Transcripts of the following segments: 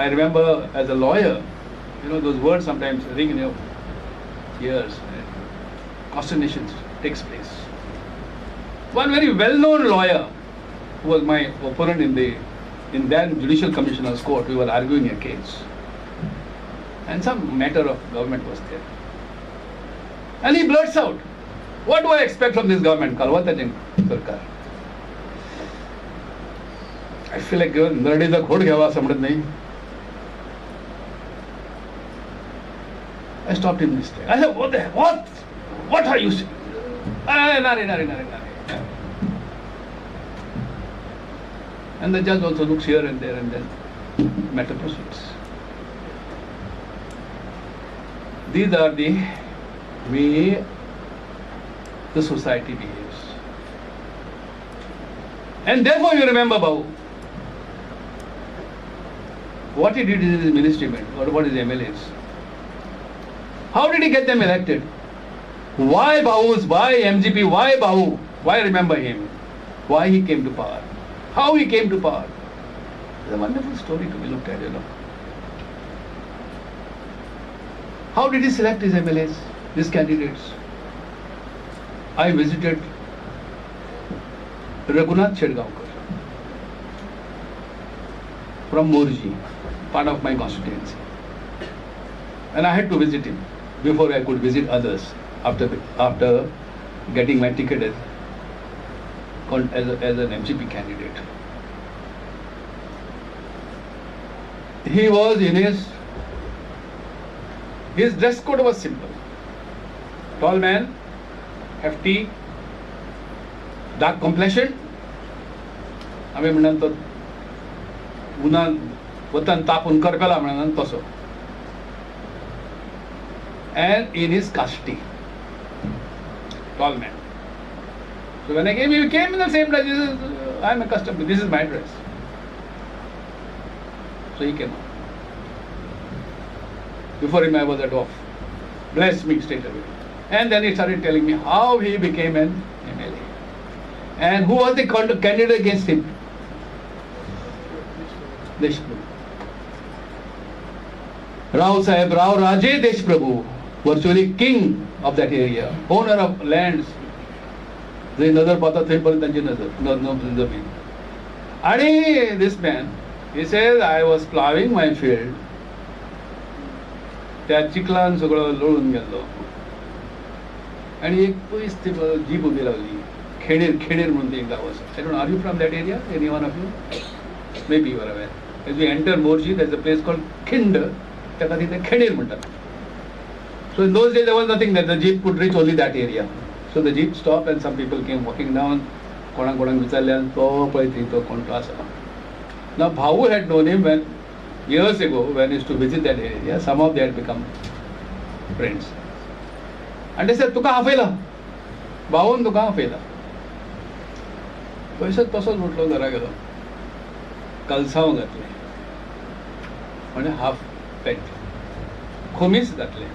I remember as a lawyer, those words sometimes ring in your ears. Consternation takes place. One very well-known lawyer, who was my opponent in that Judicial Commissioner's Court, we were arguing a case. And some matter of government was there. And he blurts out, "What do I expect from this government? Kalwata Sarkar." I feel like नरडीचा घोट घ्यावा असं म्हणत नाही. I stopped him this day. I said, what are you saying? Nare. And the judge also looks here and there, and then matter proceeds. These are the way the society behaves. And therefore you remember Babu. What he did in his ministry meant, or what his MLAs. How did he get them elected? Why Babu's? Why MGP? Why Babu? Why remember him? Why he came to power? How he came to power? It's a wonderful story to be looked at, How did he select his MLAs, his candidates? I visited Raghunath Chedgaonkar from Morji, part of my constituency. And I had to visit him before I could visit others after getting my ticket as an MGP candidate. He was in his dress code was simple. Tall man, hefty, dark complexion. आम्ही म्हणतो उन्हान वतन तापून करपेला म्हणून तसो. And in his custody, tall man. So when I came, he came in the same dress. I'm accustomed to this is my dress. So he came out. Before him, I was a dwarf. Blessed me straight away. And then he started telling me how he became an MLA. And who was the candidate against him? Deshprabhu. Rao Sahib, Rao Raje Deshprabhu, virtually king of that area, owner of lands. They nazar pata the par tanji nazar zameen. And this man, he says, I was plowing my field. त्या चिखलान सगळं लोळून गेलो आणि एक पयस ती jeep उभी रावली खेडेर म्हणून ते एक गाव आसा. I don't know, are you from that area? Any one of you? Maybe you are aware. As you enter Morji, there is a place called Khind. ताका तिथे खेडेर म्हणतात. So in those days there was nothing that the jeep could reach only that area. So the jeep stopped and some people came walking down. कोणाक विचारल्यान तो पळय थंय तो कोण तो आसा. Now Bhavu had known him when years ago when he used to visit that area. Some of them had become friends. And they said, तुका हाफयला भाऊन तुका हाफयला. पयसत तसोच उठलो घरा गेलो कलसांव घातले म्हणजे हाफ पॅन्ट खोमीस घातले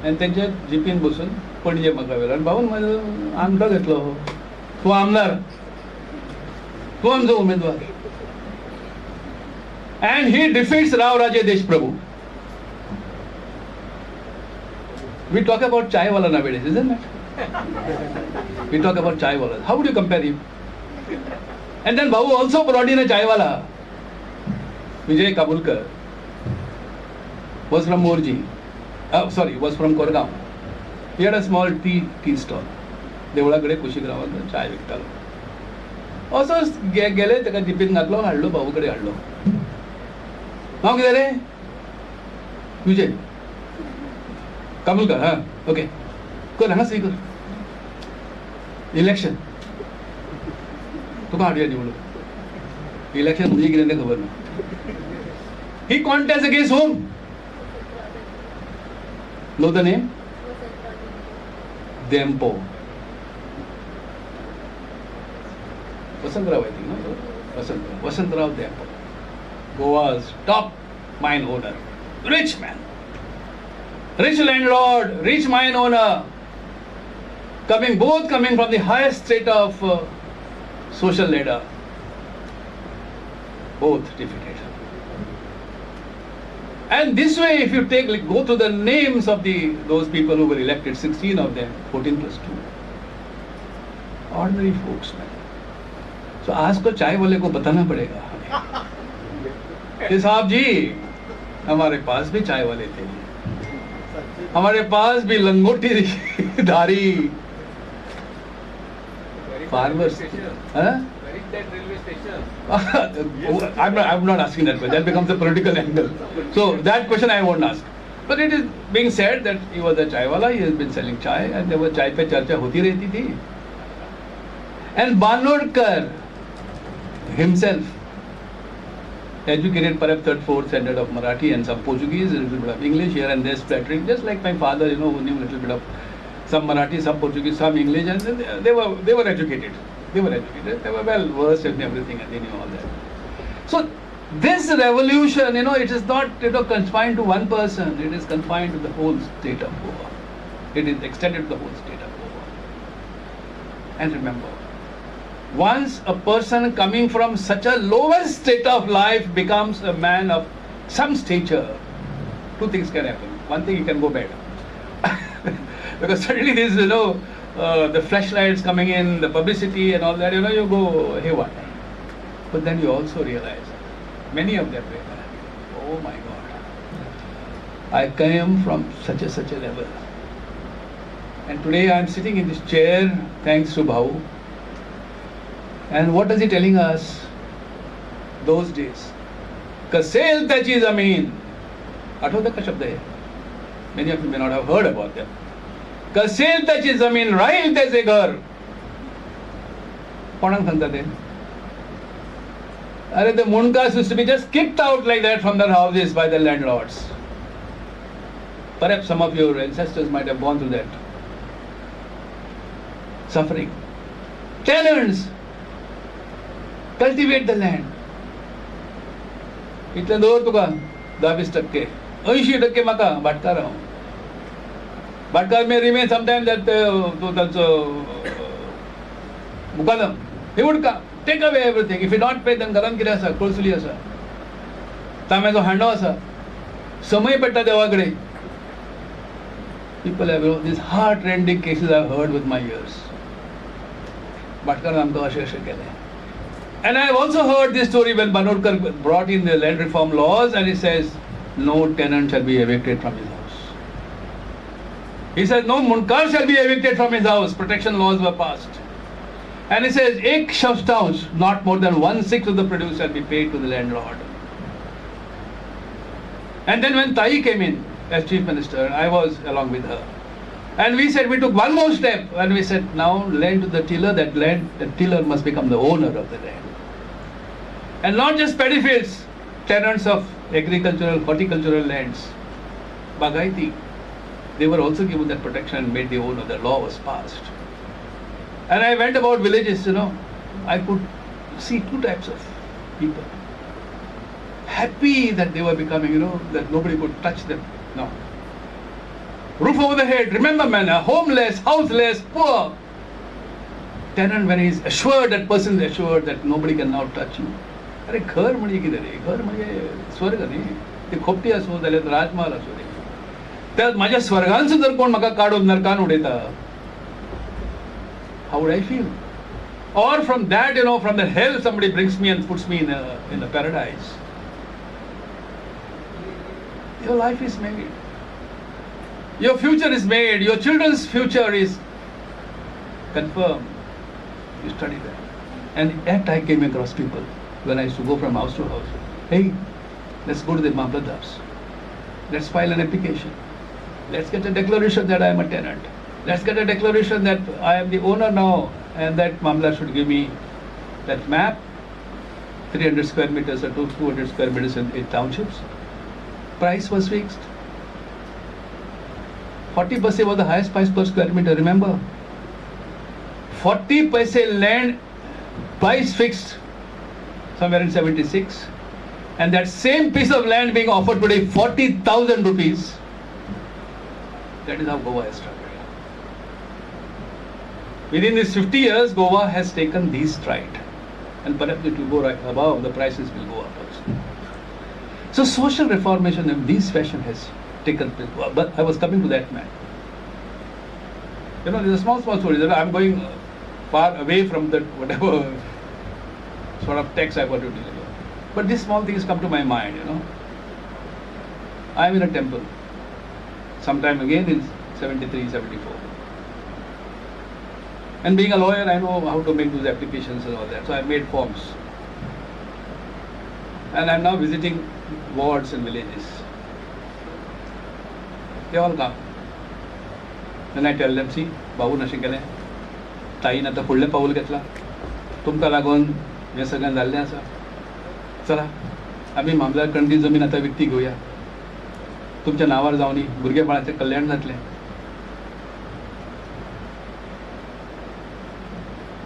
आनी तेंच्या जिपीन बसून पणजे म्हाका व्हेलो आनी भाऊन म्हाजो आमदार घेतलो. तूं आमदार, तूं आमचो उमेदवार. And he defeats Rao Raje Deshprabhu. We talk about chai wala nowadays, isn't it? We talk about chai wala. How would you compare him? And then Babu also brought in a chai wala. Vijay Kabulkar was from Morji. Was from Korgaon. He had a small tea stall. देवळाकडे कुशीक रावत चाय विकतालो. असोच गेले ताका जिपीन घातलो हाडलो भाऊ कडेन हाडलो. हांव कितें रे विजय काबुलकर. ओके कर हांगा सही कर. इलेक्शन तुका हाडुया निवडून. इलेक्शन म्हणजे कितें तें खबर ना. He contest against whom. Know the name Dempo. Vasantrao, I think, no? Vasantrao Dempo. Goa's top mine owner, rich man, rich landlord, rich mine owner, both coming from the highest strata of social ladder, both defeated. And this way, if you take, like, go through the names of those people who were elected, 16 of them, 14 plus 2. Ordinary folks, man. So आज को चाय वाले को बताना पड़ेगा कि साहब जी, हमारे पास भी चाय वाले थे, हमारे पास भी लंगोटी धारी farmers. Huh? That railway station. I'm not asking that question. That becomes a political angle. So that question I won't ask. But it is being said that he was a chai wala. He has been selling chai, and there was chai pe charcha hoti rehti thi. And Banodkar himself, educated perhaps third, fourth standard of Marathi and some Portuguese, a little bit of English here and there splattering, just like my father, who knew a little bit of some Marathi, some Portuguese, some English, and they were educated. They were educated. They were well versed in everything, and they knew all that. So this revolution, it is not confined to one person. It is confined to the whole state of Goa. It is extended to the whole state of Goa. And remember, once a person coming from such a lowest state of life becomes a man of some stature, two things can happen. One thing, he can go bad. Because suddenly this, the flashlights coming in, the publicity and all that, you go haywire. But then you also realize, many of them were, oh my God, I came from such a level. And today I am sitting in this chair thanks to Bhau. And what is he telling us? Those days. Kasel tachi zameen. Athota ka shabd hai. Many of you may not have heard about them. Kasel tachi zameen, rail taise ghar. Konang thanta de. The Munkas used to be just kicked out like that from their houses by the landlords. Perhaps some of your ancestors might have gone through that suffering. Tenants cultivate the land. इतने दूर तुका 10-20%, 80% माका भाटकार हांव. Bhatkar may remain sometimes that Mukadam. He would come, take away everything. If you don't pay, then garam kira asa, kolsuli asa. Tamezo hando asa. Samay petta devagade. People have these heart-rending cases I've heard with my ears. Bhatkar namto ashe kele. And I have also heard this story when Banodkar brought in the land reform laws, and he says, no tenant shall be evicted from his house. He says, no Munkar shall be evicted from his house. Protection laws were passed. And he says, ek shaftaunsh, not more than 1/6 of the produce shall be paid to the landlord. And then when Tai came in as chief minister, I was along with her. And we said, we took one more step, and we said, now land to the tiller, the tiller must become the owner of the land. And not just paddy fields, tenants of agricultural, horticultural lands, Bagaiti, they were also given that protection and made the owner. The law was passed. And I went about villages, I could see two types of people. Happy that they were becoming, that nobody could touch them. No. Roof over the head. Remember, man, homeless, houseless, poor. Tenant, when he's assured, that person is assured that nobody can now touch you. अरे घर म्हणजे किती रे घर म्हणजे स्वर्ग न्ही ते खोपटी असो जाल्यार राजमहल असो रे त्या माझ्या स्वर्गांचो जर कोण म्हाका काडून नरकान उडयता, how would I feel? Or from that, from the hell somebody brings me and puts me in the paradise. Your life is made. Your future is made. Your children's future is confirmed. You study that. And yet I came across people when I used to go from house to house. Hey, let's go to the Mamlatars. Let's file an application. Let's get a declaration that I am a tenant. Let's get a declaration that I am the owner now, and that Mamla should give me that map, 300 square meters or 200 square meters in townships. Price was fixed. 40 paise was the highest price per square meter, remember? 40 paise land, price fixed somewhere in 76. And that same piece of land being offered today 40,000 rupees. That is how Goa has struggled. Within these 50 years, Goa has taken these stride. And perhaps it will go right above, the prices will go up also. So social reformation in this fashion has taken place. But I was coming to that man. You know, there's a small story that I'm going far away from that whatever sort of text I want to deliver. But this small thing has come to my mind, you know. I'm in a temple, sometime again in 73, 74. And being a lawyer, I know how to make those applications and all that. So I made forms. And I'm now visiting wards and villages. They all come. Then I tell them, see, Babu nashing kele, ताईन आता फुडलें पाऊल घेतला, तुमकां लागून हें सगळें जाल्लें आसा. चला आमी मामल्यार कंडी जमीन आतां विकती घेवया, तुमच्या नांवार जावनी भुरगेपणाचें कल्याण जातलें.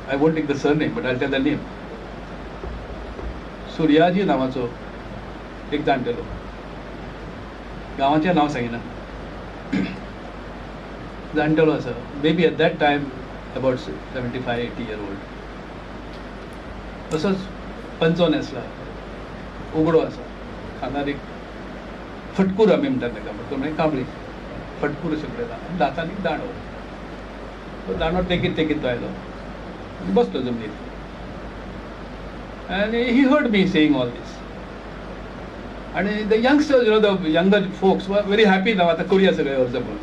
I won't take the surname, but I'll tell the name. Suryaji नावाचो एक जाणटेलो, गांवाचें नांव सांगिना, जाणटेलो आसा, maybe at that time about 75-80 year old. असोच पंचो न्हेसला, उगडो आसा, खांदार एक फटकूर आमी म्हणटात ताका, म्हणजे कांबळी फटकूर अशें पळयता, दांतांनी दांडो. तो दांडो तेकीत तेकीत तो आयलो, बसलो जमनीर. And he heard me saying all this. And the youngsters, you know, the younger folks were very happy now. आता करूया सगळे अर्ज म्हणून.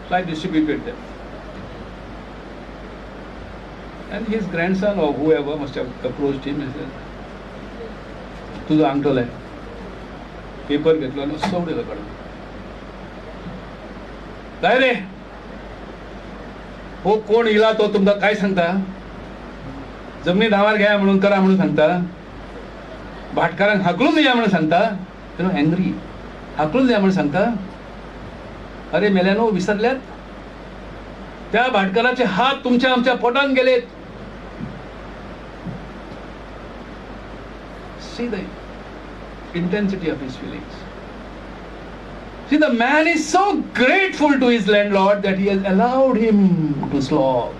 So I distributed them. And his grandson or whoever must have approached him and said, तुझं अंगठो आहे, paper घेतलो आणि असं उडयलो काढून. काय रे, हो कोण इला तो तुमकां काय सांगता? जमनी नावार घ्या म्हणून करा म्हणून सांगता, भाटकारांक हाकलून दिया म्हणून सांगता. यू नो, एंग्री, हाकलून दिया म्हणून सांगता. अरे मेल्यानो, विसरल्यात? त्या भाटकाराचे हात तुमच्या आमच्या पोटान गेलेत. See the intensity of his feelings. See, the man is so grateful to his landlord that he has allowed him to slog.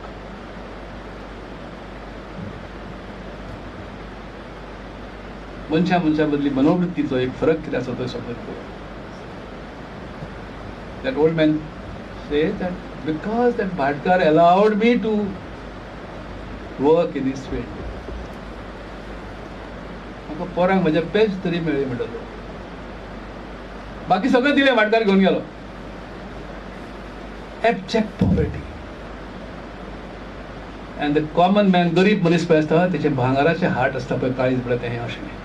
मनशा बदली मनोवृत्तीचो एक फरक कितें आसा तो समजतो. That old man says that because that bhatkar allowed me to work in this field, म्हाका पोरांक म्हज्या पेज तरी मेळ्ळी म्हणटलो. बाकी सगळें दिलें, भाटकार घेवन गेलो. Abject poverty. And the common man, गरीब मनीस पळय आसता, तेचे भांगाराचे हाट आसता पळय, काळीज पळय, तें अशें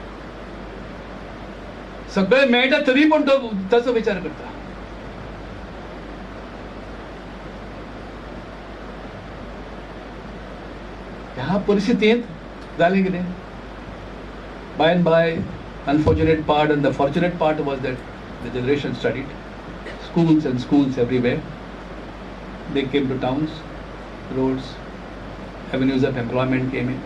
सगळें मेळटा तरी पण तो ताचो विचार करता. ह्या परिस्थितींत जालें कितें? By and by, unfortunate part and the fortunate part was that the generation studied. Schools and schools everywhere. They came to towns, roads, avenues of employment came in.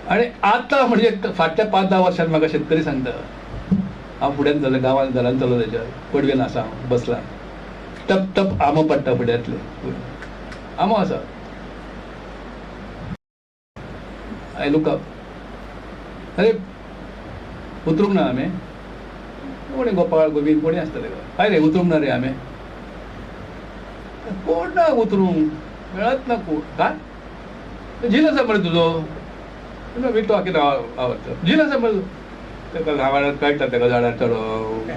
आणि आता म्हणजे फाटल्या 5-10 वर्षांत म्हाका शेतकरी सांगता, हांव फुड्यान जालें, गांवांत घरांत चलो तेच्या पडवेन आसा, हांव बसला, टप टप आंबो पडटा फुड्यांतले, आंबो आसा. आय लुक अप, अरे उतरूंक ना आंबे, कोणी गोपाळ गोविंद कोणी आसतले गो, काय रे उतरूंक ना रे आंबे, कोण ना उतरूंक मेळत ना कोण, काय झील आसा मरे तुजो, वी टॉकिंग आवडतं, झील आसा मरे तेका गांवांत कळटा तेका झाडार चडोवप.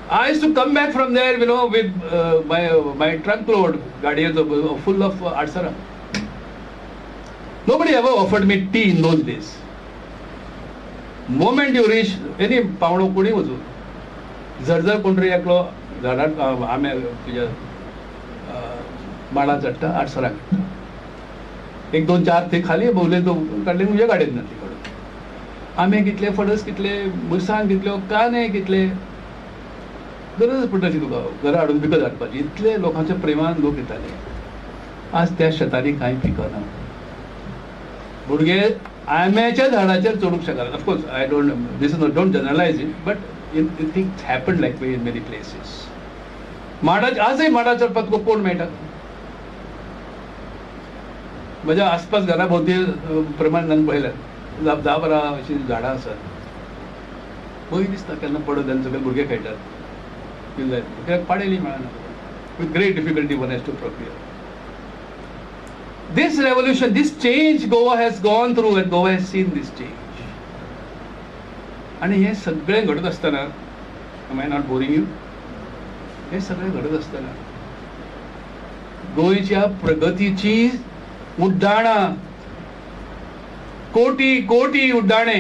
I used to come back from there, you know, with my trunk load, गाडयेचो full of आडसरां. Nobody ever offered me tea in those days. Moment you reach any पावणो कोणी वचून, जर कोण तरी एकलो झाडार आंबे तुज्या माडार चडटा, आडसरां काडटा, 1-2-4 थंय खाली भोवले तो काडले तुज्या गाडयेंत ती काडून. आंबे कितले, फणस कितले, मिरसांग कितल्यो, कांदे कितले, गरज पडटाची तुका घरा हाडून विकत हाडपाची. इतले लोकांच्या प्रेमान लोक येताले. आज त्या शेतांनी कांय पिकना. भुरगे आंब्याच्या झाडाचेर चडूंक शकना. Of course I don't, this is don't generalise it, but it things happened like way in many places. माडाच्या आजय माडार चडपाक तुका कोण मेळटा? म्हज्या आसपास घरा भोंवती प्रमाण पळयल्यात धा बारा अशीं झाडां आसात. भंय दिसता केन्ना पडत आनी सगळे भुरगे खेळटात. कितें जाय कित्याक पाडेली मेळना. With great difficulty one has to procure. This revolution, this change Goa has gone through and Goa has seen this change. आणि हे सगळे घडत असताना, am I not boring you? हे सगळे घडत असताना गोयच्या प्रगतीची उड्डाणा, कोटी कोटी उड्डाणे,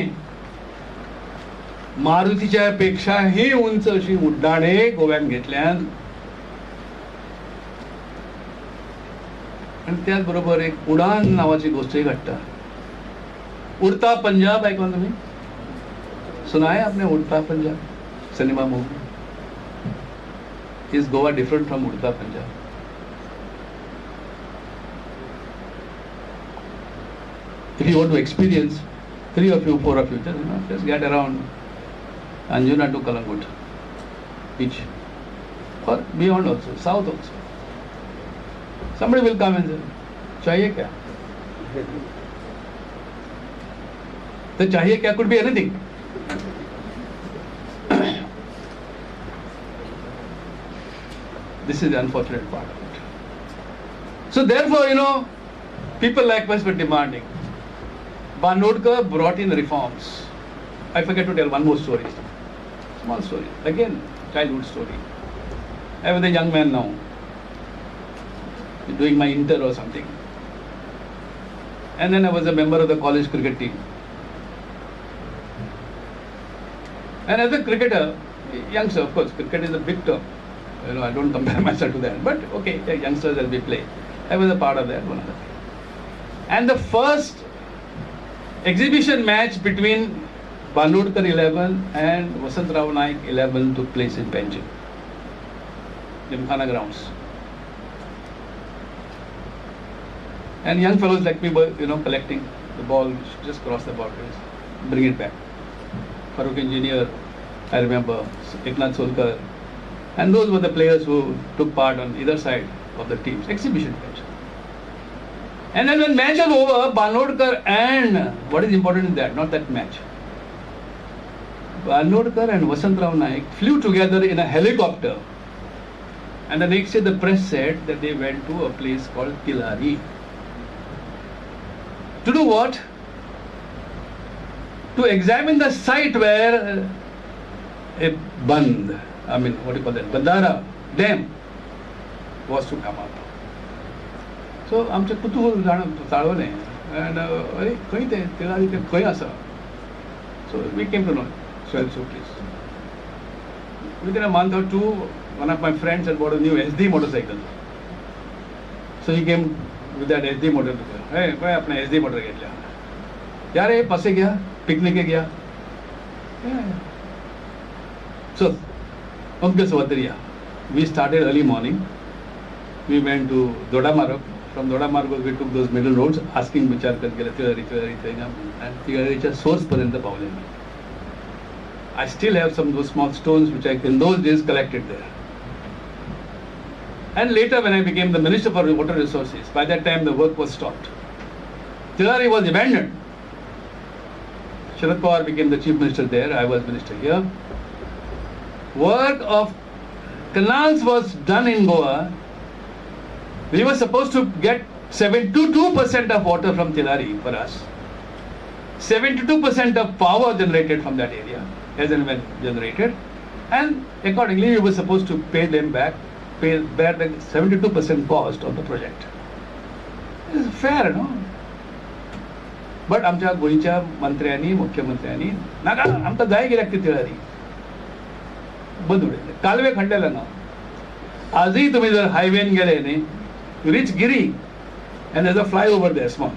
मारुतीच्या पेक्षाही उंच अशी उड्डाणे गोव्यान घेतल्यान. आणि त्याच बरोबर एक उडान नावाची गोष्टही घडटा. उड़ता पंजाब ऐकून तुम्ही? सुना है आपने उड़ता Punjab? Cinema movie. Is Goa different from उड़ता Punjab? If you want to experience, 3 of you, 4 of you, just get around Anjuna to Kalangut beach, or beyond also, south also. Somebody will come and say, "Chahiye kya?" The chahiye kya could be anything. This is the unfortunate part of it. So therefore, people like us were demanding. Banodkar brought in reforms. I forget to tell one more story. Small story. Again, childhood story. I was a young man now, doing my inter or something. And then I was a member of the college cricket team. And as a cricketer, youngster, of course, cricket is a big term. I don't compare myself to that. But okay, youngsters as we play. I was a part of that, one of the things. And the first exhibition match between Banodkar 11 and Vasantrao Naik 11 took place in Panjim, Gymkhana grounds. And young fellows like me were, collecting the ball, just cross the boundaries, bring it back. Farooq Engineer, I remember, Eknath Solkar, and those were the players who took part on either side of the teams. Exhibition match. And then when match was over, Banodkar and, what is important in that, not that match, Banodkar and Vasantrao Naik flew together in a helicopter. And the next day the press said that they went to a place called Kilari. To do what? To examine the site where a band, what do you call that, Bandara dam was to come up. So आमचे कुतूहल चाळवलें and अरे खंय तें तिलारी तें खंय आसा. So we came to know. So please. Within a month or two, one of my friends had bought a new SD motorcycle. So he came with that SD motorcycle. Hey, भाई अपना SD motor घेतल्या. यार हे पसे गया, picnic गया. So, Pankaj Sawatariya. We started early morning. We went to Dodamarg. From Dodamarg we took those middle roads, asking विचार करत गेले Tilari, and Tilariच्या source पर्यंत Pawle. I still have some of those small stones which I in those days collected there. And later when I became the Minister for Water Resources, by that time the work was stopped. Tilari was abandoned. Sharad Pawar became the Chief Minister there, I was Minister here. Work of canals was done in Goa. We were supposed to get 72% of water from Tilari for us. 72% of power generated from that area, as and when generated. And accordingly, we were supposed to pay them back, bear the 72% cost of the project. It is fair, no? But आमच्या गोंयच्या मंत्र्यांनी, मुख्यमंत्र्यांनी नाका आमकां जाय कित्याक ती तिळारी बंद उडयले. कालवे खणलेले ना. आजही तुम्ही जर हायवेन गेले न्ही, you reach Giri and there's a flyover there, small.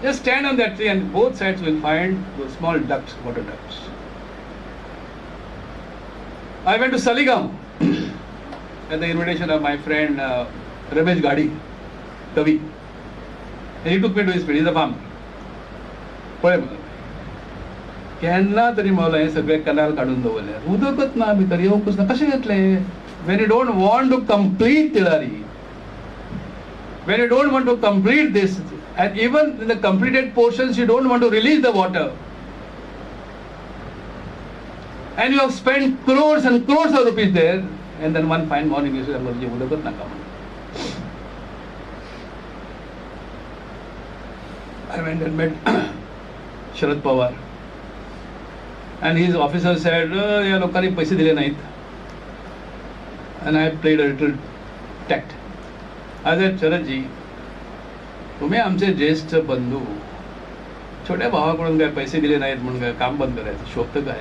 Just stand on that tree and both sides will find those small ducts, water ducts. I went to Saligam at the invitation of my friend Ramesh Gadi, Kavi. And he took me to his place. He's a farmer. पळय केन्ना तरी मला हे सगळे कनाल काढून दवरले. उदकच ना भितर, येवंकच ना, कशें घेतले? When you don't want to complete Tilari, when you don't want to complete this And even in the completed portions, you don't want to release the water. And you have spent crores and crores of rupees there, and then one fine morning you say, "Amurji, udagat na kam." I went and met Sharad Pawar, and his officer said, "Ya lokani paise dile nahit." And I played a little tact. I said, "Sharad ji, तुम्ही आमचे ज्येष्ठ बंधू, छोट्या भावाकडून काय पैसे दिले नाहीत म्हणून काय काम बंद करायचं, शोभतं काय?"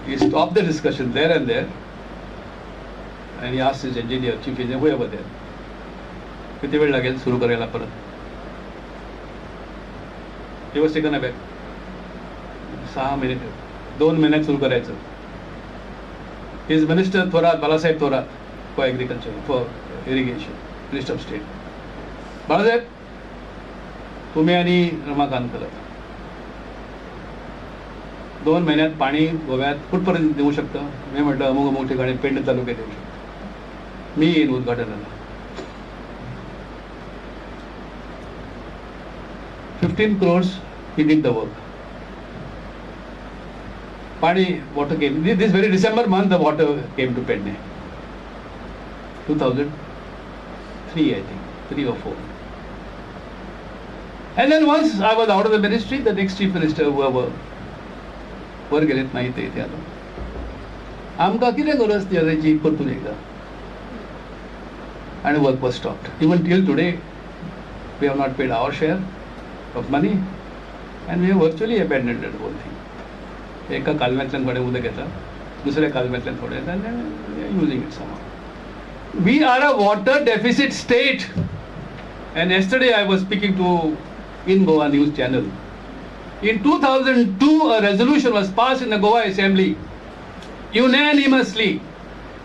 He stopped the discussion there and there, and he asked his engineer, chief engineer, whoever there, किती वेळ लागेल सुरू करायला परत? He was taken aback. 6 minute, 2 महिन्यात सुरू करायचं. His minister Thorat, Balasaheb Thorat, for agriculture, for irrigation, minister of state. Balasaheb, तुम्ही आणि रमाकांत खलप 2 महिन्यात पाणी गोव्यात कुठपर्यंत देऊ शकतं? मी म्हटलं अमुक अमुक ठिकाणी पेंड तालुक्यात देऊ शकतो. मी येईन उद्घाटनाला. 15 crores he did the work. Pani water came. This very December month the water came to Penne. 2003 I think, 3 or 4. And then once I was out of the ministry, the next chief minister whoever वर गेलेत नाही ते इथे आलो. आमकां कितें गरज त्याची परतून एकदा. And work was stopped. Even till today, we have not paid our share of money, and we have virtually abandoned the whole thing. एका कालव्यातल्यान थोडे उदक येता, दुसऱ्या कालव्यातल्यान थोडे येता, and we are using it somehow. We are a water deficit state. And yesterday I was speaking to in Goan News Channel. In 2002, a resolution was passed in the Goa Assembly, unanimously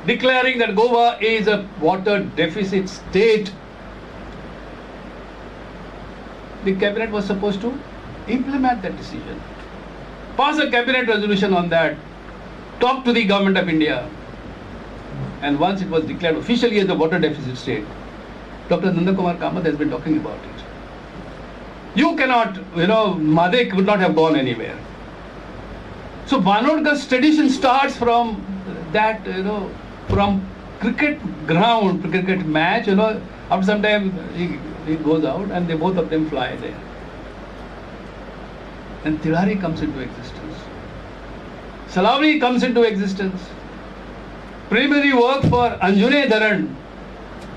declaring that Goa is a water deficit state. The cabinet was supposed to implement that decision, pass a cabinet resolution on that, talk to the government of India, and once it was declared officially as a water deficit state, Dr. Nandakumar Kamath has been talking about it. You cannot, Madek would not have gone anywhere. So Banodkar's tradition starts from that, from cricket ground, cricket match, after some time he goes out and they both of them fly there. And Tirari comes into existence. Salauri comes into existence. Primary work for Anjune Dharan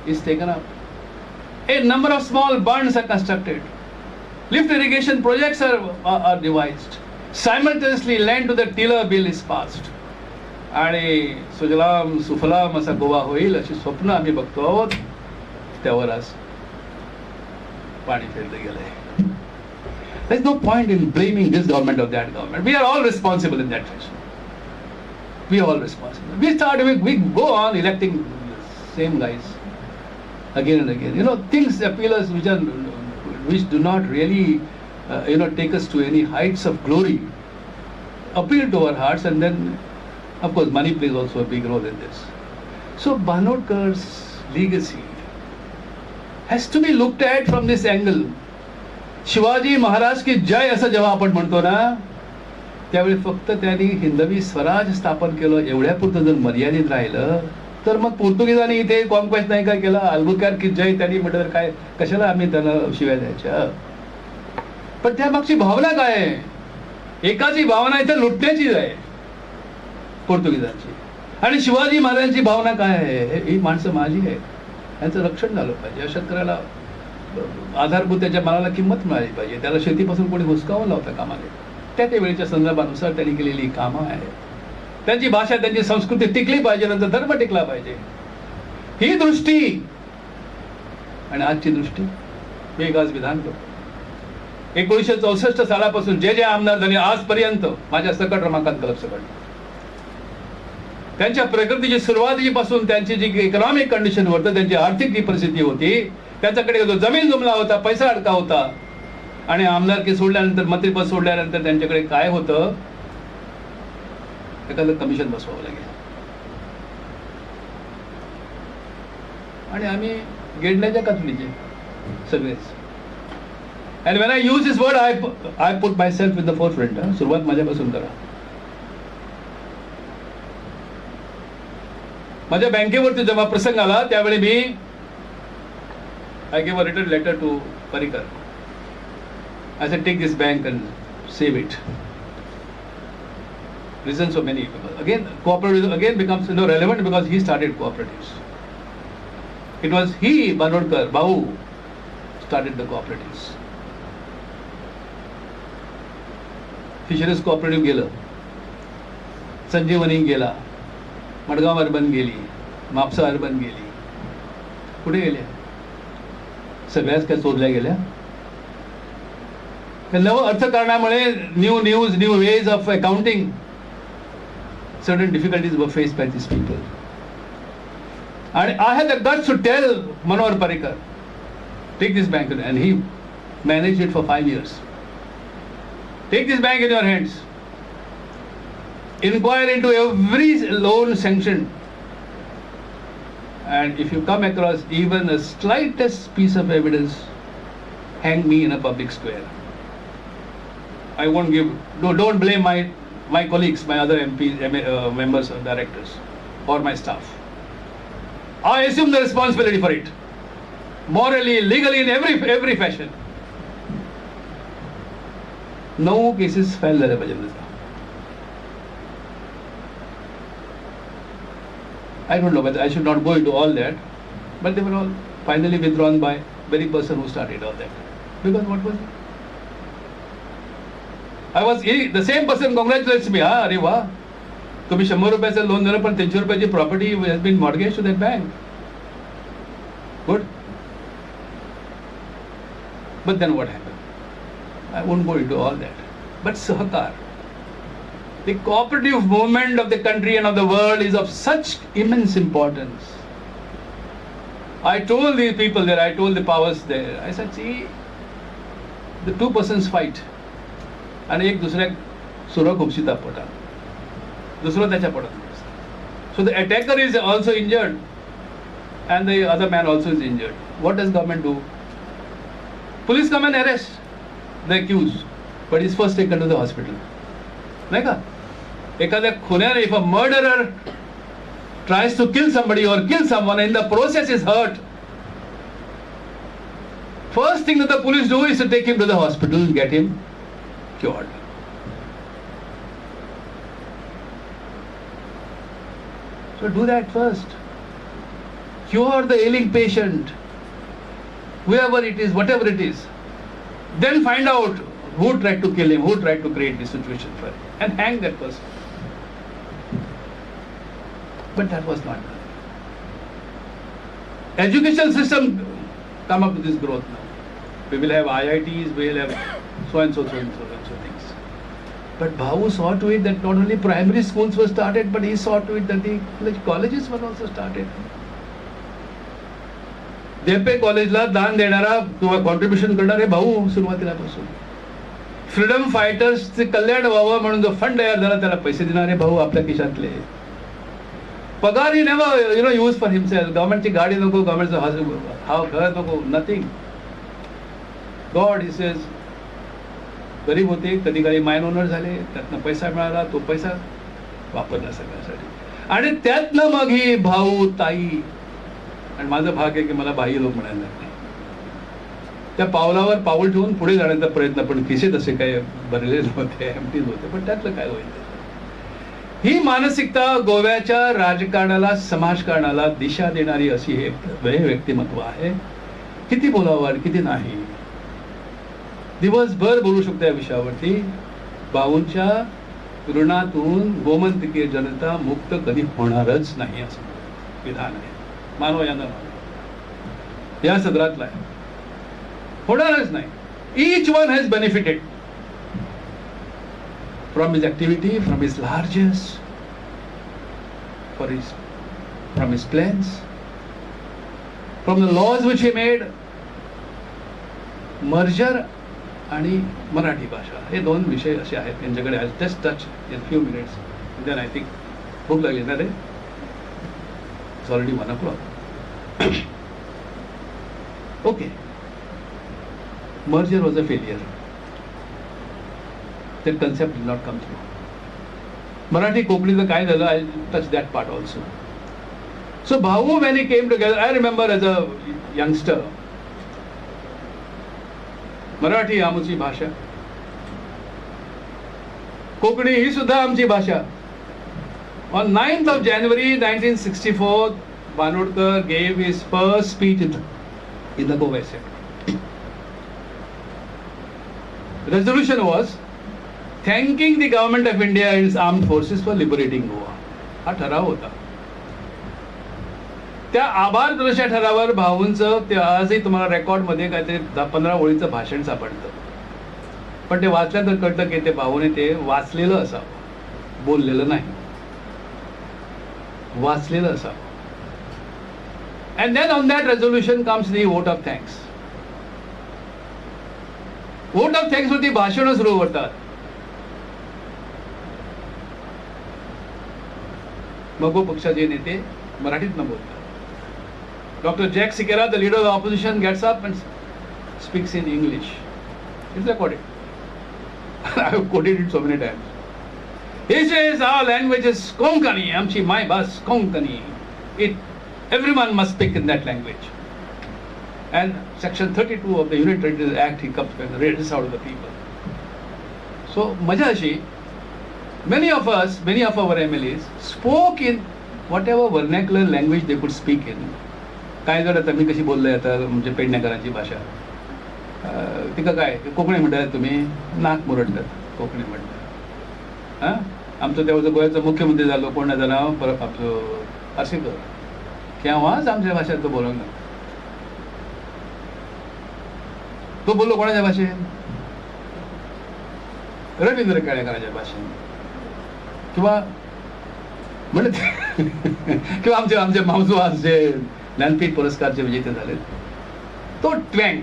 is taken up. A number of small bunds are constructed. Lift irrigation projects are devised. Simultaneously, land to the tiller bill is passed. आणि सुजलाम सुफलाम असा गोवा होईल अशी स्वप्न आम्ही बघतो आहोत. त्यावर आज पाणी फिरलं गेलंय. There is no point in blaming this government or that government. We are all responsible in that fashion. We are all responsible. We go on electing the same guys again and again. Things appeal us which do not really, take us to any heights of glory, appeal to our hearts, and then, of course, money plays also a big role in this. So Banodkar's legacy has to be looked at from this angle. Shivaji Maharaj की जय असं जेव्हा आपण म्हणतो ना, त्यावेळी फक्त त्यांनी हिंदवी स्वराज स्थापन केलं एवढ्यापुरतं जर मर्यादित राहिलं तर मग पोर्तुगीजांनी इथे कॉन्क्वेस्ट नाही काय केलं, अल्बुक्वार्क की जय त्यांनी म्हटलं तर काय, कशाला आम्ही त्यांना शिव्या द्यायच्या. पण त्यामागची भावना काय आहे? एकाची भावना इथे लुटण्याची आहे पोर्तुगीजांची, आणि शिवाजी महाराजांची भावना काय आहे? ही माणसं माझी आहेत, यांचं रक्षण झालं पाहिजे, शेतकऱ्याला आधारभूत त्याच्या मालाला किंमत मिळाली पाहिजे, त्याला शेतीपासून कोणी हुसकावून लावता कामा नये. त्या वेळेच्या संदर्भानुसार त्यांनी केलेली कामं आहेत. त्यांची भाषा, त्यांची संस्कृती टिकली पाहिजे, नंतर धर्म टिकला पाहिजे. ही दृष्टी आणि आजची दृष्टी वेगळाच विधान करतो. 1964 सालापासून जे आमदार झाले आजपर्यंत माझ्या सकट रमाकांत खलप सकट, त्यांच्या प्रकृतीची सुरुवातीची पासून त्यांची जी इकॉनॉमिक कंडिशन होतं, त्यांची आर्थिक जी परिस्थिती होती, त्यांच्याकडे जो जमीन जुमला होता, पैसा अडका होता, आणि आमदारकी सोडल्यानंतर, मंत्रीपद सोडल्यानंतर त्यांच्याकडे काय होतं? एखादं कमिशन बसवावं लागेल. आणि आम्ही गेडल्याच्या कातुलीचे सगळेच. And when I use this word, I put myself in the forefront. सुरुवात माझ्यापासून करा. माझ्या बँकेवरती जेव्हा प्रसंग आला त्यावेळी मी I gave a written letter to Parikar. I said, take this bank and save it. Reasons for many people. Again, cooperatives again becomes relevant because he started cooperatives. It was he, Banodkar, Bahu, started the cooperatives. Fisheries cooperative गेलं, संजीवनी गेला, Madgaon urban गेली, Mapusa urban गेली, कुठे गेल्या? सगळ्याच काय चोरल्या गेल्या? नव अर्थकारणामुळे new ways of accounting, certain difficulties were faced by these people. And I had the guts to tell Manohar Parikar, take this bank, and he managed it for 5 years. Take this bank in your hands. Inquire into every loan sanctioned. And if you come across even the slightest piece of evidence, hang me in a public square. I won't give, don't blame my colleagues, my other MPs, members or directors, or my staff. I assume the responsibility for it. Morally, legally, in every fashion. 9 cases file झाल्या पाहिजे. I don't know whether I should not go into all that, but they were all finally withdrawn by very person who started all that. Because what was it? The same person congratulates me. अरे वाह, तुम्ही 100 रुपयाचं loan दिलं पण 300 रुपयाची property has been mortgaged to that bank. Good. But then what happened? I won't go into all that. But Sahakar, the cooperative movement of the country and of the world is of such immense importance. I told the people there, I told the powers there, I said, see, the two persons fight. आणि एक दुसऱ्याक सुरो खुपशिता पोटात, दुसरो त्याच्या पोटात. So the attacker is also injured and the other man also is injured. What does government do? Police come and arrest the accused, but he is first taken to the hospital. नाही का? एखाद्या खुन्याने, if a murderer tries to kill somebody or kill someone and in the process is hurt, first thing that the police do is to take him to the hospital and get him cured. So do that first. Cure the ailing patient, whoever it is, whatever it is. Then find out who tried to kill him, who tried to create this situation for him, and hang that person. But that was not done. Education system come up with this growth now. We will have IITs, we will have so and so things. But Babu saw to it that not only primary schools were started, but he saw to it that the colleges were also started. देपे कॉलेजला दान देणारा किंवा contribution करणारे भाऊ सुरुवातीलापासून, freedom फायटर्सचे कल्याण व्हावं म्हणून जो fund तयार झाला त्याला पैसे देणारे भाऊ आपल्या खिशातले. पगार he never use for himself. गव्हर्नमेंटची गाडी नको, गव्हर्नमेंटचं घर नको, नथिंग. गॉड ही सेज, गरीब होते, कधी काही माइन ओनर झाले, त्यातनं पैसा मिळाला, तो पैसा वापरला सगळ्यासाठी. आणि त्यातनं मग ही भाऊ, ताई, आणि माझं भाग्य आहे की मला बाह्य लोक म्हणायला लागले. त्या पावलावर पाऊल ठेवून पुढे जाण्याचा प्रयत्न, पण खिसे तसे काय भरलेले नव्हते, एम्प्टीज होते. पण त्यातलं काय होईल? ही मानसिकता गोव्याच्या राजकारणाला, समाजकारणाला दिशा देणारी अशी हे व्यक्तिमत्व आहे. किती बोलावं किती नाही. दिवसभर बोलू शकतो या विषयावरती. बाऊंच्या ऋणातून गोमंतकीय जनता मुक्त कधी होणारच नाही असं विधान आहे. मानव यांना या सदरातला आहे, होणारच नाही. Each one has benefited from his activity, from his largesse, from his plans, from the laws which he made. Merger आणि मराठी भाषा हे दोन विषय असे आहेत त्यांच्याकडे. I just touch in few minutes, then I think भूक लागली ना रे. It's already 1 o'clock. Okay. Merger was a failure. That concept did not come through. Marathi Konkaniचं काय झालं, I'll touch that part also. So Bhavu, when he came together, I remember as a youngster, Marathi आमची भाषा, कोकणी ही सुद्धा आमची भाषा. On 9th of January 1964, Banodkar gave his first speech in the Goa Assembly. Resolution was thanking the government of India and its armed forces for liberating Goa. हा ठराव होता. त्या आभार दर्शा ठरावावर भाऊंचं ते आजही तुम्हाला रेकॉर्डमध्ये काहीतरी 10-15 ओळीचं भाषण सापडतं. पण ते वाचल्यानंतर कळतं की ते भाऊने ते वाचलेलं असावं, बोललेलं नाही, वाचलेलं असावं. And then on that resolution comes the vote of thanks. Vote of thanks वरती भाषणं सुरू होतात. मगो पक्षाचे नेते मराठीतनं बोलतात. Dr. Jack Sikera, the leader of the opposition, gets up and speaks in English. It's recorded. I have quoted it so many times. He says our language is Konkani, amchi my bus Konkani. Everyone must speak in that language. And section 32 of the Union Territories Act, he comes and reads this out of the people. So, maja ashi, many of our MLAs spoke in whatever vernacular language they could speak in. काय जर आता मी कशी बोललोय आता म्हणजे पेडणेकरांची भाषा, तिका काय कोकणी म्हणतात तुम्ही, नाक मुरडतात कोकणी म्हणतात. हां, आमचं तेव्हा गोव्याचा मुख्यमंत्री झालो, कोण नाही जाणं परत आपलं असे कर केव्हाच आमच्या भाषेत तो बोलवलं ना. तो बोललो कोणाच्या भाषेत? रवींद्र केळेकरांच्या भाषेत, किंवा म्हणजे किंवा आमचे मावसू आज जे ज्ञानपीठ पुरस्कारचे विजेते झाले, तो ट्वँग,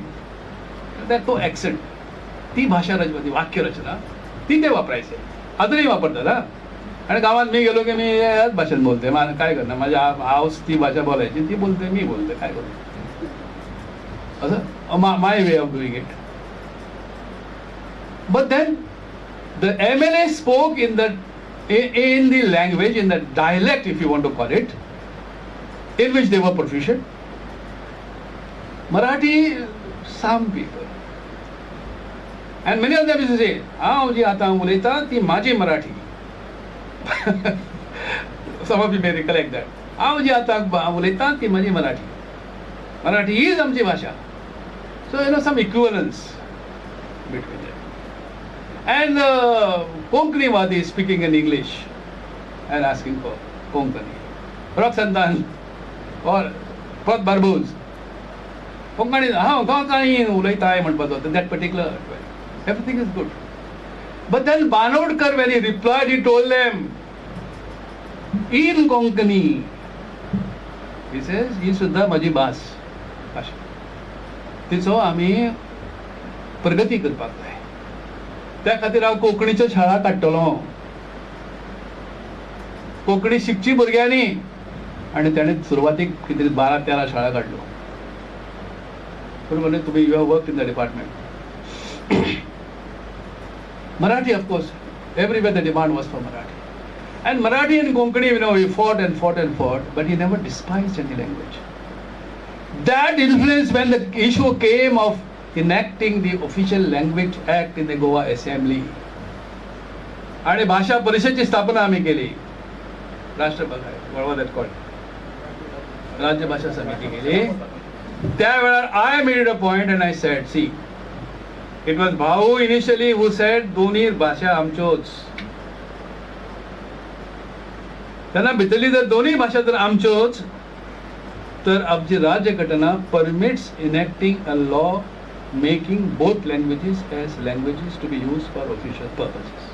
तो ॲक्सेंट, ती भाषा रचना, ती वाक्यरचना, ती ते वापरायचे. अजूनही वापरतात. हा, आणि गावात मी गेलो की मी याच भाषेत बोलते. मला काय करणार, माझ्या हाऊस ती भाषा बोलायची, ती बोलते, मी बोलते, काय करू, असं my way of doing it. But then the MLA spoke in the language, in the dialect, if you want to call it, in which they were proficient. Marathi, some people, and many of them used to say, "Aa ji ata ulayta ती माझी Marathi." Some of you may recollect that. "Aa ji ata ulayta ती माझी Marathi." Marathi is आमची भाषा. So some equivalence between them. And Konkani Wadi speaking in English and asking for Konkani. Raksandan or Pat Barbuz. Konkani, Konkani ulayta म्हणतात होतं, that particular. Everything is good. But then Banodkar, when he replied, he told them in Konkani. He says, ही सुद्धा माझी भाषा. तिचो आम्ही प्रगती करपाक जाय. त्या खातीर हांव कोंकणीच्यो शाळा काडटलो. कोंकणी शिकची भुरग्यांनी, आणि त्याने सुरवातीक कितें 12-13 शाळा काडल्यो. बरोबर, तुम्ही you have work in the department. Marathi, of course, everywhere the demand was for Marathi. And Marathi and Konkani, he fought and fought and fought, but he never despised any language. That influence, when the issue came of enacting the official language act in the Goa Assembly, आणि भाषा परिषदेची स्थापना आम्ही केली, what was that called? राज्य भाषा समिती केली. त्यावेळेला I made a point and I said, see, it was Bhavu initially who said दोन्ही भाषा आमच्योच. त्यांना भितरली जर दोन्ही भाषा जर आमच्योच, तर आमची राज्यघटना permits enacting a law making both languages as languages to be used for official purposes.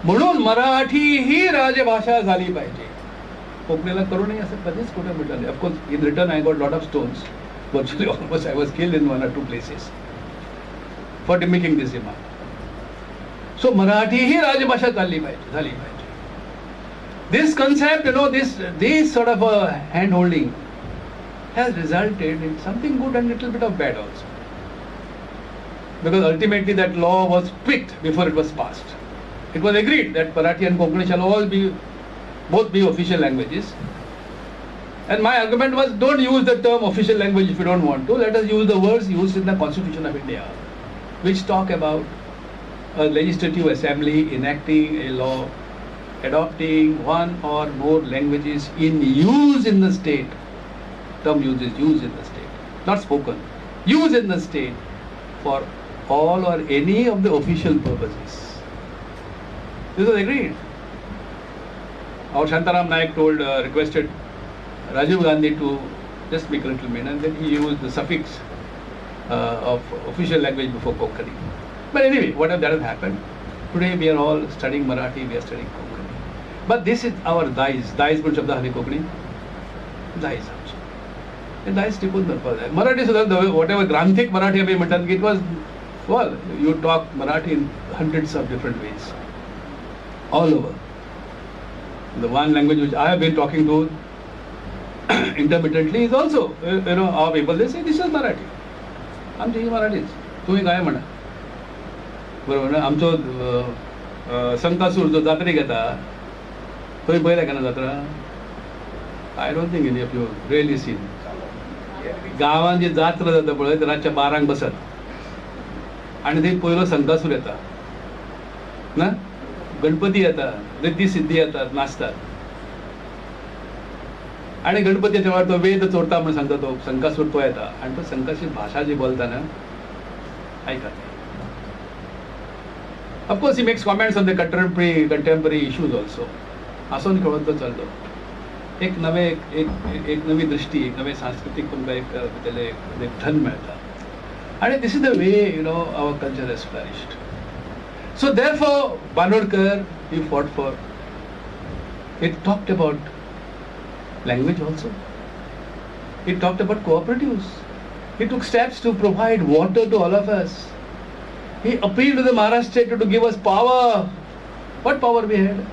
म्हणून मराठी ही राजभाषा झाली पाहिजे. कोकणीला करू नये असं कधीच कुठे म्हटलं नाही. Of course in return I got lot of stones. Virtually almost I was killed in 1 or 2 places for making this demand. So Marathi ही राजभाषा झाली पाहिजे. This concept, this sort of a hand holding has resulted in something good and little bit of bad also. Because ultimately that law was tweaked before it was passed. It was agreed that Marathi and Konkani shall both be official languages. And my argument was, don't use the term official language if you don't want to. Let us use the words used in the Constitution of India, which talk about a legislative assembly enacting a law, adopting one or more languages in use in the state. Term use is used in the state, not spoken. Use in the state for all or any of the official purposes. This was agreed. Our Shantaram Naik requested Rajiv Gandhi to just make a little mean, and then he used the suffix of official language before Konkani. But anyway, whatever that has happened, today we are all studying Marathi, we are studying Konkani. But this is our dais. Dais पण शब्द आहे Konkani. Dais आमचे. हे dais टिकून दाखवत आहे. मराठी सुद्धा whatever ग्रांथिक Marathi आम्ही म्हणतात की it was, well, you talk Marathi in hundreds of different ways, all over. The one language which I have been talking to intermittently is also, our people, they say this is Marathi. आमची ही मराठीच. तुम्ही काय म्हणा? बरोबर ना? आमचो संकासूर जो जात्रेक येता, तुम्ही पळयला केन्ना जात्रा? I don't think any of you really seen. गांवांत जी जात्रा जाता पळय, रातच्या 12 बसत आणि थंय पयलो संकासूर येता ना, गणपती येता, रिद्धी सिद्धी येतात, नाचतात आणि गणपती तेव्हा तो वेद चोरता म्हणून सांगता तो संकासूर तो येता आणि तो संकासूर भाषा जी बोलता ना, ऐकत. Of course, he makes comments on the contemporary issues also. आसून खेळत तो चलतो. एक नवी दृष्टी, एक नवे सांस्कृतिक तुमकां एक धन मेळटा. आणि this is the way, our culture has flourished. So therefore, Banodkar, he fought for. It talked about language also. It talked about cooperatives. He took steps to provide water to all of us. He appealed to the Maharashtra to give us power. What power we had?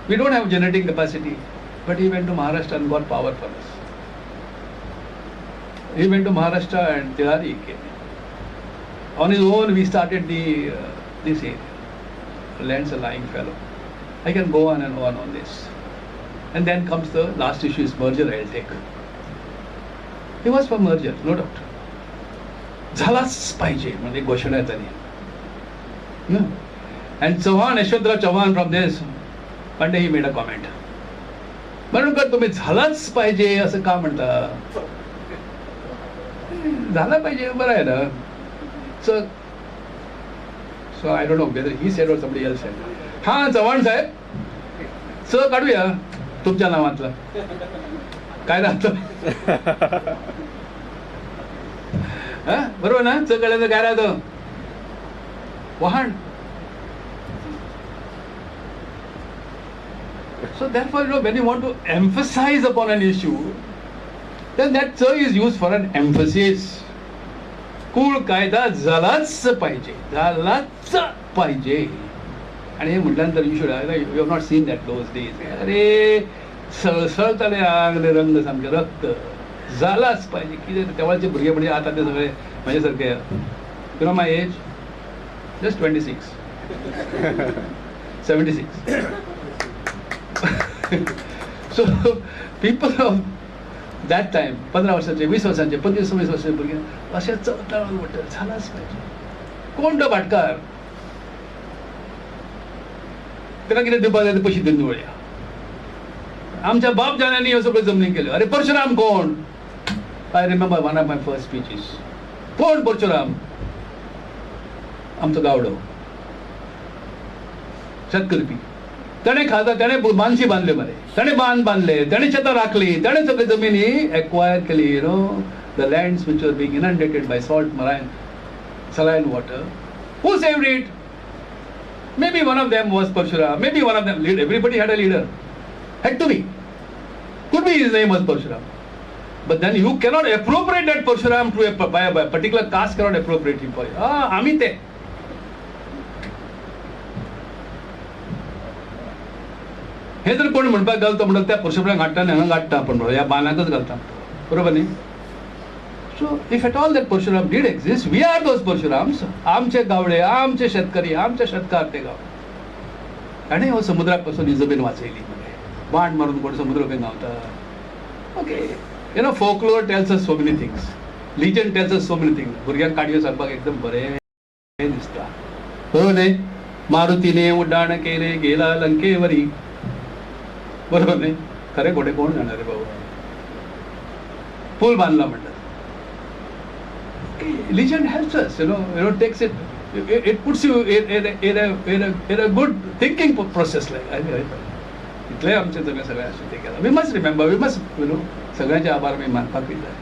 We don't have generating capacity, but he went to Maharashtra and got power for us. He went to Maharashtra and Tilari came. On his own, we started this area. The land's a lying fellow. I can go on and on this. And then comes the last issue is merger, I'll take. He was for merger, no doubt. झालाच पाहिजे म्हणजे घोषणा आहे त्यांनी. And Chauhan, Yashwantrao Chauhan from this, one day he made a comment. म्हणून का तुम्ही झालाच पाहिजे असं का म्हणता? झाला पाहिजे बरं आहे ना. So I don't know whether he said or somebody else said. हा चव्हाण साहेब, च काढूया तुमच्या नावातलं. काय राहतं? बरोबर ना? च काढल्याचं काय राहतं? वाहन. So therefore, when you want to emphasize upon an issue, then that च is used for an emphasis. कुळ कायदा झालाच पाहिजे, झालाच पाहिजे. आणि हे म्हटल्यानंतर you have not seen that those days. अरे सळसळताले आगले रंग सामके रक्त. झालाच पाहिजे. कितें तेव्हाचे भुरगे म्हणजे आता ते सगळे माझ्यासारखे. You know my age? Just 26. 76. So people of that time, 15 वर्षाचे, 20 वर्षांचे, 25-26 वर्षाचे भुरगे अशें चवताळून म्हणटात झालाच पाहिजे. कोण तो भाटकार? त्याला कितें दिवपाक जाय ते पयशे दिवन निवळया. आमच्या बाप जाण्यांनी ह्यो सगळ्यो जमनी केल्यो. अरे परशुराम कोण? I remember one of my first speeches. कोण परशुराम? आमचो गावडो, शेतकरी. त्याने खाता, त्याने मानशी बांधले मरे, त्याने बांध बांधले, त्याने शेतां राखली, त्याने सगळी जमिनी एक्वायर केली. The lands which were being inundated by saline water. Who saved it? Maybe one of them was Parshurama. Maybe one of them. Everybody had a leader. Had to be. Could be his name was Parshurama. But then you cannot appropriate that Parshurama to by a particular caste cannot appropriate him for you. आम्ही ते. हे जर कोण म्हणपाक घालता म्हणून त्या परशुरामाक हाडटा आनी हांगा घालता आपण ह्या बानाकच घालता. बरोबर नाही? So if at all that Parshuram did exist, we are those Parshurams. आमचे गावडे, आमचे शेतकरी, आमचे शेतकार ते गाव. आणि हो समुद्रापासून ही जमीन वाचयली म्हणजे बाण मारून कोण समुद्र काही गावता. Okay, you know folklore tells us so many things, legend tells us so many things. भुरग्यांक काडयो सांगपाक एकदम बरें दिसता. बरोबर न्ही? मारुतीने उड्डाण केले गेला लंकेवरी. बरोबर नाही? खरे खोटे कोण जाणार रे बाबा. पूल बांधला म्हणतात. Legend helps us, takes it, it puts you in a good thinking process. Like इतले आमचे सगळे असे ते केला. We must remember, we must, सगळ्यांचे आभार मी मानपाक जाय.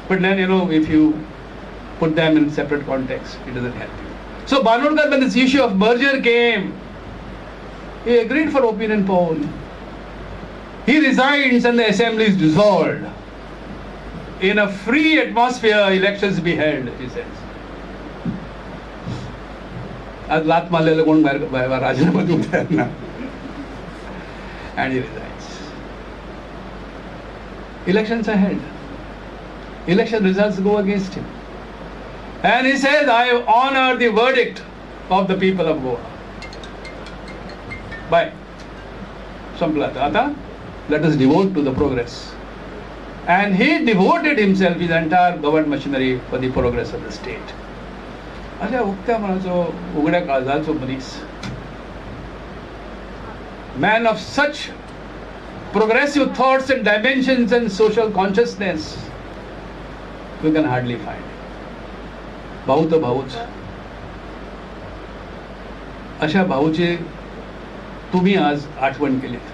But then, if you put them in separate context, it doesn't help you. So Banodkar, when this issue of merger came, he agreed for opinion poll. He resigns and the assembly is dissolved. In a free atmosphere, elections be held, he says. आज लात मारलेलं कोण बाहेर राजीनामा देऊ तयार ना. And he resigns. Elections are held. Election results go against him. And he says, I honor the verdict of the people of Goa. Bye. Sampla. Ata, let us devote to the progress. And he devoted himself, his entire government machinery, for the progress of the state. अशा उक्त्या मनाचो उगड्या काळजाचो मनीस, man of such progressive thoughts and dimensions and social consciousness, you can hardly find. भाऊ तो भाऊच. अशा भाऊची तुम्ही आज आठवण केलीत.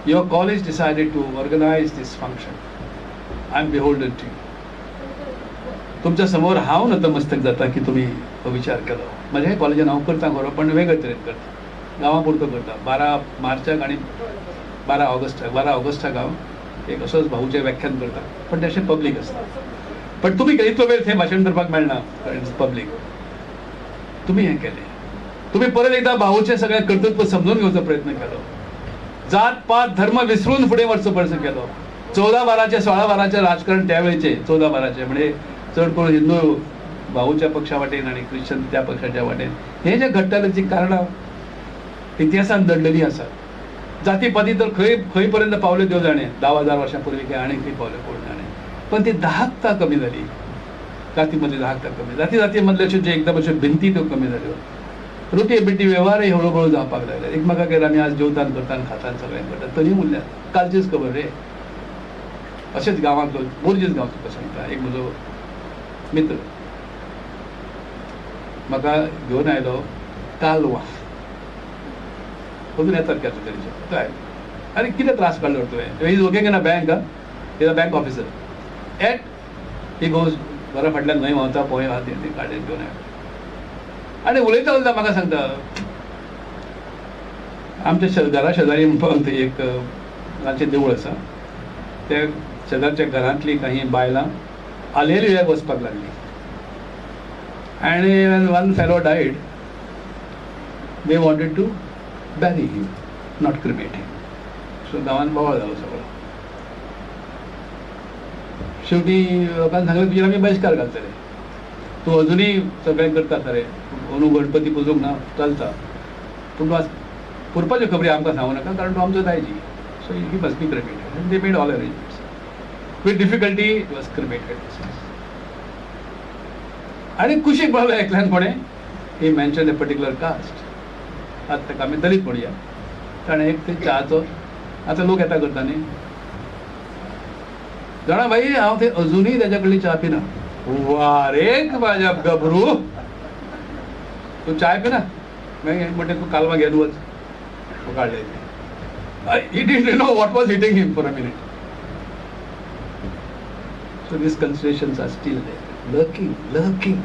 Your college decided to organize this function. I am beholden to you. तुमच्या समोर हाव नतमस्तक जाता की तुम्ही तो विचार केलो. माझ्या कॉलेजान हांव करता खरो, पण वेगळे तरेन करता. गांवापुरतो करता. 12 मार्चाक आणि 12 ऑगस्टाक हांव एक असोच भाऊचें व्याख्यान करता, पण ते अशें पब्लीक आसता. पण तुम्ही इतलो वेळ थंय भाशण करपाक मेळना, कारण इट्स पब्लीक. तुम्ही हें केलें. तुम्ही परत एकदा भाऊचें सगळें कर्तृत्व समजून घेवचो प्रयत्न केलो. जात पात धर्म विसरून फुडें वचचो प्रयत्न केलो. 14-12 16-12 राजकारण त्यावेळेचे 14-12 म्हणजे चड करून हिंदू भाऊच्या पक्षा वाटेन आणि ख्रिश्चन त्या पक्षाच्या वाटेन हे जे घडटाले ती कारणां इतिहासान दडलेली आसात. जातीपाती तर खंय पर्यंत पावले देव जाणे. 10,000 वर्षांपूर्वी काय आनीक खंय पावले कोण जाणे. पण ती दाहकता कमी झाली. जातीमध्ये दाहकता कमी. जाती मधले अशे जे एकदम अशे भिंती त्यो कमी जाल्यो. रोटी बिटी व्यवहारही हळूहळू जावपाक लागले. एकमेकागेर आमी आज जेवतान करतान खातान सगळें करता. तरी उरल्या कालचीच खबर रे. अशेंच गांवांतलो मोरजीच गांव तुका सांगता. एक म्हजो मित्र म्हाका घेवन आयलो कालवां. अजून येतात केन्ना तरी काय अरे कितें त्रास काडलो तुवें. Is working in a bank. Is a bank officer. At he goes बरा फाटल्यान न्हंय व्हांवता पळय हात काडे घेवन आयलो. आणि उलयता उलयता म्हाका सांगता आमच्या घरा शेजारी म्हणपाक एक रांचें देवूळ आसा. त्या शेजारच्या घरांतली काही बायलां आलेलुयाक वचपाक लागली. आणि one fellow died, they wanted to bury him, not cremate him. So गांवांत बोवाळ जालो सगळो. शेवटी लोकांनी सांगलें तुजेर आमी बहिष्कार घालतले. तूं अजुनूय सगळें करता खरें, अंदू गणपती पुजोवंक ना चलता, पूण तूं पुरपाच्यो खबरी आमकां सांगूं नाका कारण तूं आमचो दायजी. So he must be cremated. They made all arrangements. With difficulty it was cremated. आणि कुशीक बोलो एकल्यान कोणें ही मेन्शन ए पर्टिक्युलर कास्ट. आतां ताका आमी दलीत म्हणया. ताणें एक ते च्याचो आतां लोक येता करता न्ही. जाणा भाई हांव थंय अजुनूय ताच्या कडली च्या पिना. वा रे म्हाज्या गबरू, तूं चाय पिना? मागीर म्हणटा तूं कालवां घेवन वच. काडले. He didn't know what was hitting him for a minute. So these considerations are still there, lurking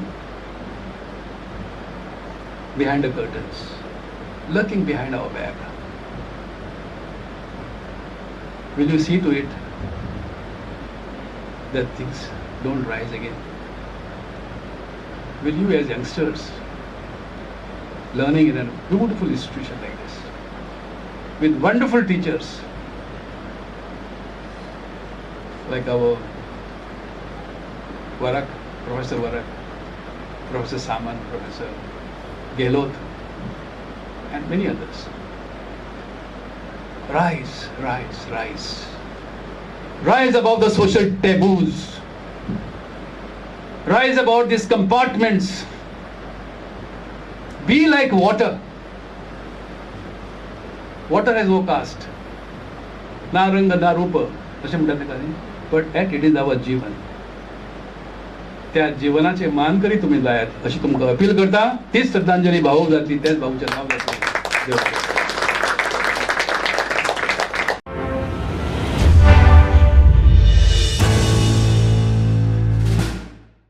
behind the curtains, lurking behind our back. Will you see to it that things don't rise again? Will you, as youngsters, learning in a beautiful institution like this, with wonderful teachers, like our Varak, Professor Varak, Professor Saman, Professor Gehlot, and many others. Rise, rise, rise. Rise above the social taboos. Rise above these compartments. Be like water. Water has no caste. Na ranga, na rupa. But yet it is our जीवन. त्या जीवनाचे मान करी तुम्ही जायात अशी तुमकां appeal करता. तीच श्रद्धांजली भाऊ जातली, त्याच भाऊच्या नाव जातली.